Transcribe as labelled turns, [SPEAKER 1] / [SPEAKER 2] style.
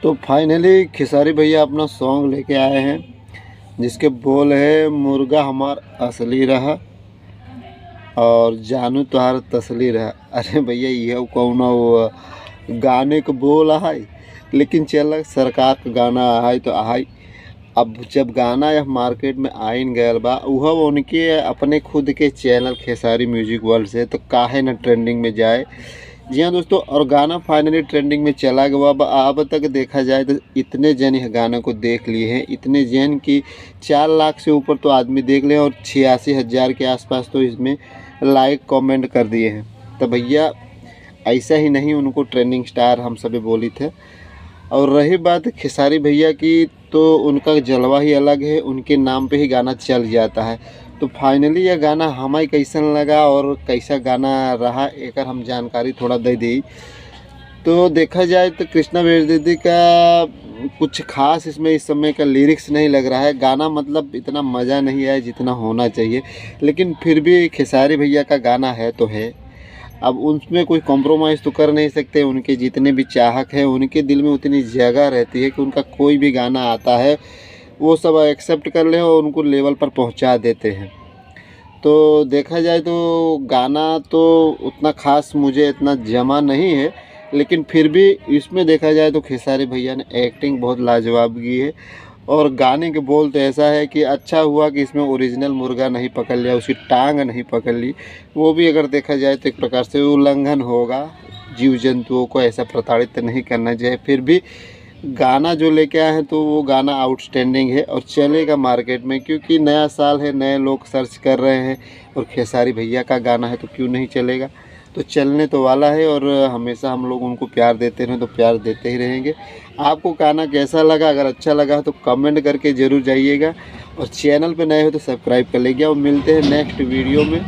[SPEAKER 1] तो फाइनली खेसारी भैया अपना सॉन्ग लेके आए हैं जिसके बोल है मुर्गा हमार असली रहा और जानू तुहार तसली रहा। अरे भैया ये कौनो गाने को बोल है, लेकिन चल सरकार का गाना है तो आई। अब जब गाना यह मार्केट में आइन गयल बा वह उनके अपने खुद के चैनल खेसारी म्यूजिक वर्ल्ड से, तो काहे न ट्रेंडिंग में जाए। जी हाँ दोस्तों, और गाना फाइनली ट्रेंडिंग में चला गया। अब तक देखा जाए तो इतने जन इस गाने को देख लिए हैं, इतने जन की 4 लाख से ऊपर तो आदमी देख ले और 86,000 के आसपास तो इसमें लाइक कमेंट कर दिए हैं। तो भैया ऐसा ही नहीं, उनको ट्रेंडिंग स्टार हम सभी बोली थे। और रही बात खेसारी भैया की, तो उनका जलवा ही अलग है, उनके नाम पे ही गाना चल जाता है। तो फाइनली यह गाना हमें कैसन लगा और कैसा गाना रहा एक हम जानकारी थोड़ा दे दी। तो देखा जाए तो कृष्णा बेदर्दी का कुछ खास इसमें इस समय का लिरिक्स नहीं लग रहा है। गाना मतलब इतना मज़ा नहीं आया जितना होना चाहिए, लेकिन फिर भी खेसारी भैया का गाना है तो है। अब उसमें कोई कॉम्प्रोमाइज़ तो कर नहीं सकते। उनके जितने भी चाहक हैं उनके दिल में उतनी जगह रहती है कि उनका कोई भी गाना आता है वो सब एक्सेप्ट कर ले और उनको लेवल पर पहुंचा देते हैं। तो देखा जाए तो गाना तो उतना ख़ास मुझे इतना जमा नहीं है, लेकिन फिर भी इसमें देखा जाए तो खेसारी भैया ने एक्टिंग बहुत लाजवाब की है। और गाने के बोल तो ऐसा है कि अच्छा हुआ कि इसमें ओरिजिनल मुर्गा नहीं पकड़ लिया, उसकी टांग नहीं पकड़ ली। वो भी अगर देखा जाए तो एक प्रकार से उल्लंघन होगा, जीव जंतुओं को ऐसा प्रताड़ित नहीं करना चाहिए। फिर भी गाना जो लेके आए हैं तो वो गाना आउटस्टैंडिंग है और चलेगा मार्केट में, क्योंकि नया साल है, नए लोग सर्च कर रहे हैं और खेसारी भैया का गाना है तो क्यों नहीं चलेगा। तो चलने तो वाला है और हमेशा हम लोग उनको प्यार देते रहें तो प्यार देते ही रहेंगे। आपको गाना कैसा लगा? अगर अच्छा लगा तो कमेंट करके ज़रूर जाइएगा और चैनल पे नए हो तो सब्सक्राइब कर लीजिए। और मिलते हैं नेक्स्ट वीडियो में।